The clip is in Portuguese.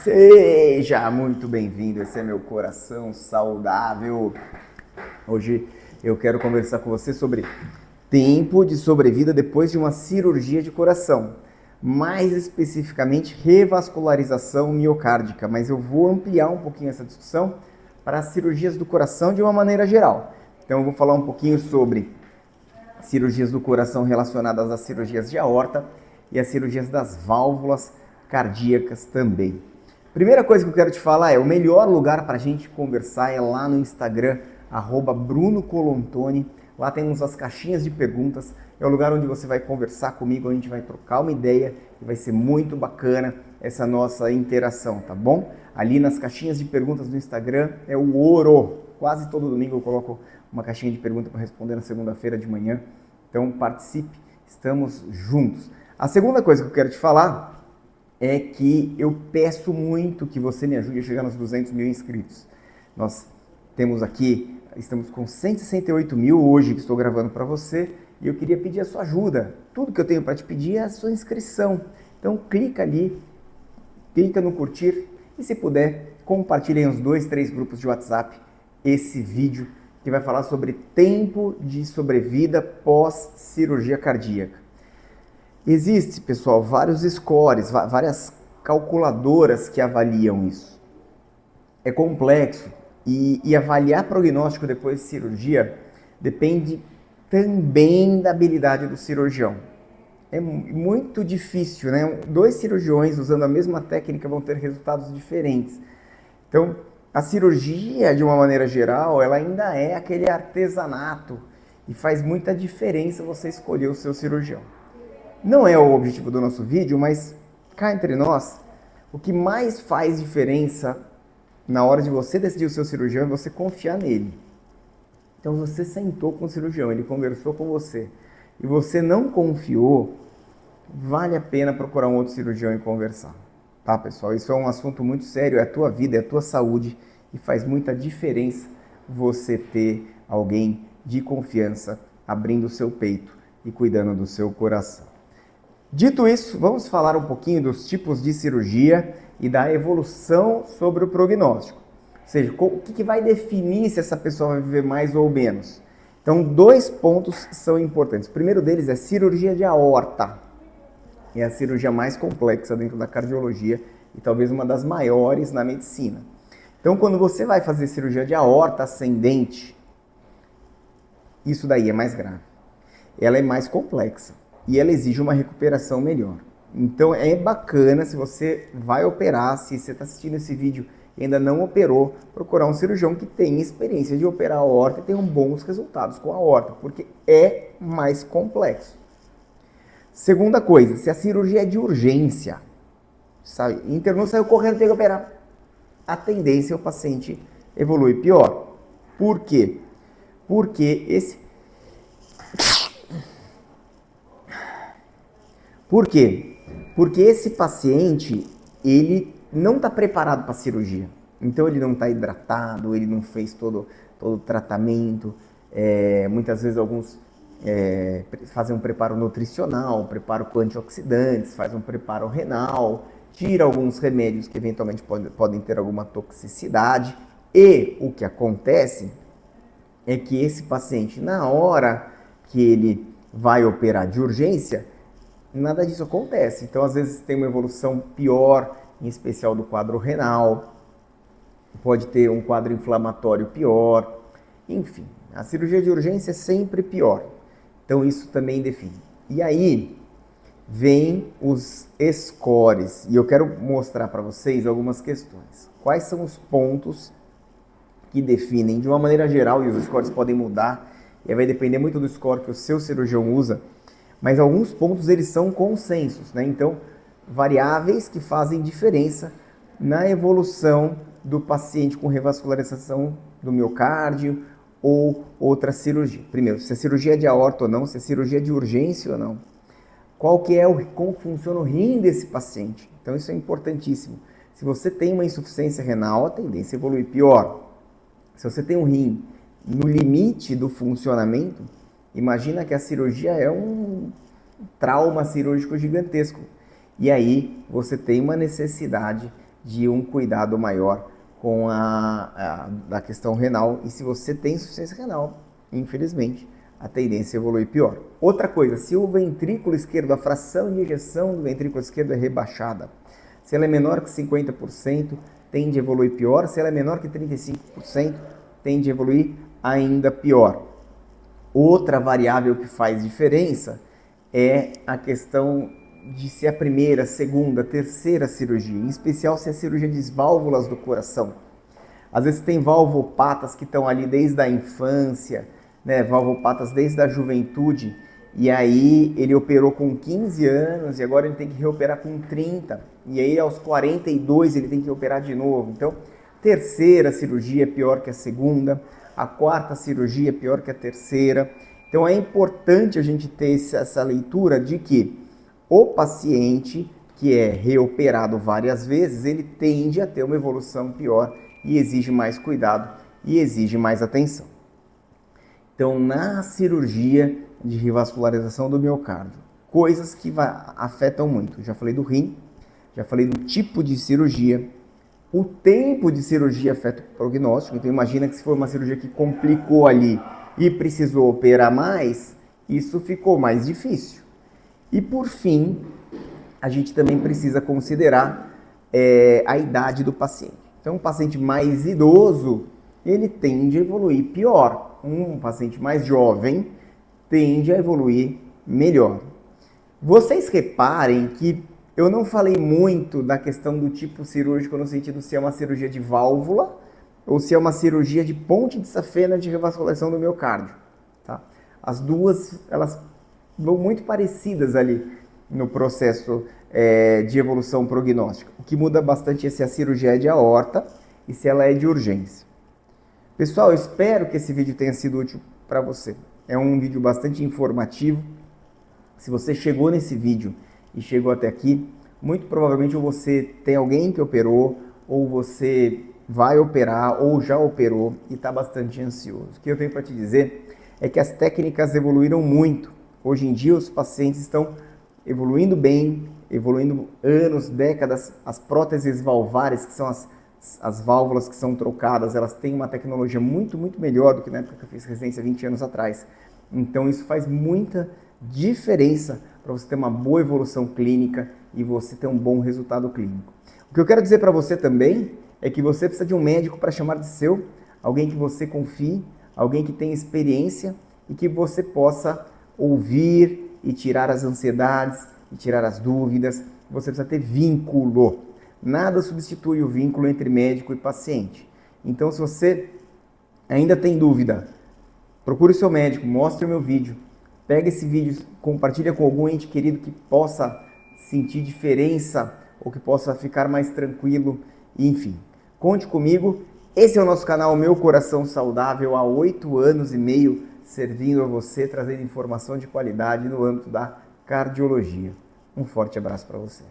Seja muito bem-vindo, esse é meu coração saudável. Hoje eu quero conversar com você sobre tempo de sobrevida depois de uma cirurgia de coração, mais especificamente revascularização miocárdica, mas eu vou ampliar um pouquinho essa discussão para as cirurgias do coração de uma maneira geral. Então eu vou falar um pouquinho sobre cirurgias do coração relacionadas às cirurgias de aorta e as cirurgias das válvulas cardíacas também. Primeira coisa que eu quero te falar é o melhor lugar para a gente conversar é lá no Instagram, @BrunoColantoni. Lá temos as caixinhas de perguntas, é o lugar onde você vai conversar comigo, a gente vai trocar uma ideia e vai ser muito bacana essa nossa interação, tá bom? Ali nas caixinhas de perguntas do Instagram é o ouro. Quase todo domingo eu coloco uma caixinha de perguntas para responder na segunda-feira de manhã. Então participe, estamos juntos. A segunda coisa que eu quero te falar é que eu peço muito que você me ajude a chegar nos 200 mil inscritos. Nós estamos com 168 mil hoje que estou gravando para você e eu queria pedir a sua ajuda. Tudo que eu tenho para te pedir é a sua inscrição. Então clica ali, clica no curtir e se puder, compartilhe em uns 2, 3 grupos de WhatsApp esse vídeo que vai falar sobre tempo de sobrevida pós-cirurgia cardíaca. Existe, pessoal, vários scores, várias calculadoras que avaliam isso. É complexo e avaliar prognóstico depois de cirurgia depende também da habilidade do cirurgião. É muito difícil, né? 2 cirurgiões usando a mesma técnica vão ter resultados diferentes. Então, a cirurgia, de uma maneira geral, ela ainda é aquele artesanato e faz muita diferença você escolher o seu cirurgião. Não é o objetivo do nosso vídeo, mas cá entre nós, o que mais faz diferença na hora de você decidir o seu cirurgião é você confiar nele. Então você sentou com o cirurgião, ele conversou com você e você não confiou, vale a pena procurar um outro cirurgião e conversar. Tá, pessoal? Isso é um assunto muito sério, é a tua vida, é a tua saúde e faz muita diferença você ter alguém de confiança abrindo o seu peito e cuidando do seu coração. Dito isso, vamos falar um pouquinho dos tipos de cirurgia e da evolução sobre o prognóstico. Ou seja, o que vai definir se essa pessoa vai viver mais ou menos. Então, 2 pontos são importantes. O primeiro deles é cirurgia de aorta. É a cirurgia mais complexa dentro da cardiologia e talvez uma das maiores na medicina. Então, quando você vai fazer cirurgia de aorta ascendente, isso daí é mais grave. Ela é mais complexa. E ela exige uma recuperação melhor. Então é bacana, se você vai operar, se você está assistindo esse vídeo e ainda não operou, procurar um cirurgião que tenha experiência de operar a aorta e tenha bons resultados com a aorta, porque é mais complexo. Segunda coisa, se a cirurgia é de urgência, sabe, internou, saiu correndo, tem que operar, a tendência é o paciente evolui pior. Por quê? Porque Por quê? Porque esse paciente, ele não está preparado para a cirurgia. Então ele não está hidratado, ele não fez todo o tratamento. Muitas vezes alguns fazem um preparo nutricional, um preparo com antioxidantes, faz um preparo renal, tira alguns remédios que eventualmente podem ter alguma toxicidade. E o que acontece é que esse paciente, na hora que ele vai operar de urgência, nada disso acontece. Então, às vezes, tem uma evolução pior, em especial do quadro renal, pode ter um quadro inflamatório pior, enfim, a cirurgia de urgência é sempre pior. Então, isso também define. E aí, vem os scores, e eu quero mostrar para vocês algumas questões. Quais são os pontos que definem, de uma maneira geral, e os scores podem mudar, e aí vai depender muito do score que o seu cirurgião usa, mas alguns pontos eles são consensos, né? Então, variáveis que fazem diferença na evolução do paciente com revascularização do miocárdio ou outra cirurgia. Primeiro, se a cirurgia é de aorta ou não, se a cirurgia é de urgência ou não. Como funciona o rim desse paciente. Então, isso é importantíssimo. Se você tem uma insuficiência renal, a tendência é evoluir pior. Se você tem um rim no limite do funcionamento, imagina que a cirurgia é um trauma cirúrgico gigantesco. E aí você tem uma necessidade de um cuidado maior com da questão renal. E se você tem insuficiência renal, infelizmente, a tendência é evoluir pior. Outra coisa, se o ventrículo esquerdo, a fração de ejeção do ventrículo esquerdo é rebaixada, se ela é menor que 50%, tende a evoluir pior. Se ela é menor que 35%, tende a evoluir ainda pior. Outra variável que faz diferença é a questão de se a primeira, segunda, terceira cirurgia, em especial se é cirurgia de válvulas do coração. Às vezes tem valvopatas que estão ali desde a infância, né, valvopatas desde a juventude, e aí ele operou com 15 anos e agora ele tem que reoperar com 30, e aí aos 42 ele tem que operar de novo. Então, terceira cirurgia é pior que a segunda, a quarta cirurgia é pior que a terceira. Então é importante a gente ter essa leitura de que o paciente que é reoperado várias vezes, ele tende a ter uma evolução pior e exige mais cuidado e exige mais atenção. Então, na cirurgia de revascularização do miocárdio, coisas que afetam muito. Já falei do rim, já falei do tipo de cirurgia, o tempo de cirurgia afeta o prognóstico. Então, imagina que se for uma cirurgia que complicou ali e precisou operar mais, isso ficou mais difícil. E por fim, a gente também precisa considerar a idade do paciente. Então, um paciente mais idoso, ele tende a evoluir pior. Um paciente mais jovem tende a evoluir melhor. Vocês reparem que eu não falei muito da questão do tipo cirúrgico no sentido se é uma cirurgia de válvula ou se é uma cirurgia de ponte de safena de revascularização do miocárdio. Tá? As duas, elas vão muito parecidas ali no processo de evolução prognóstica. O que muda bastante é se a cirurgia é de aorta e se ela é de urgência. Pessoal, eu espero que esse vídeo tenha sido útil para você. É um vídeo bastante informativo. Se você chegou nesse vídeo e chegou até aqui, muito provavelmente ou você tem alguém que operou, ou você vai operar, ou já operou e está bastante ansioso. O que eu tenho para te dizer é que as técnicas evoluíram muito. Hoje em dia os pacientes estão evoluindo bem, evoluindo anos, décadas. As próteses valvares, que são as válvulas que são trocadas, elas têm uma tecnologia muito, muito melhor do que na época que eu fiz residência 20 anos atrás. Então isso faz muita diferença para você ter uma boa evolução clínica e você ter um bom resultado clínico. O que eu quero dizer para você também é que você precisa de um médico para chamar de seu, alguém que você confie, alguém que tenha experiência e que você possa ouvir e tirar as ansiedades e tirar as dúvidas. Você precisa ter vínculo. Nada substitui o vínculo entre médico e paciente. Então, se você ainda tem dúvida, procure o seu médico, mostre o meu vídeo, pega esse vídeo, compartilha com algum ente querido que possa sentir diferença ou que possa ficar mais tranquilo, enfim. Conte comigo. Esse é o nosso canal Meu Coração Saudável, há 8 anos e meio servindo a você, trazendo informação de qualidade no âmbito da cardiologia. Um forte abraço para você.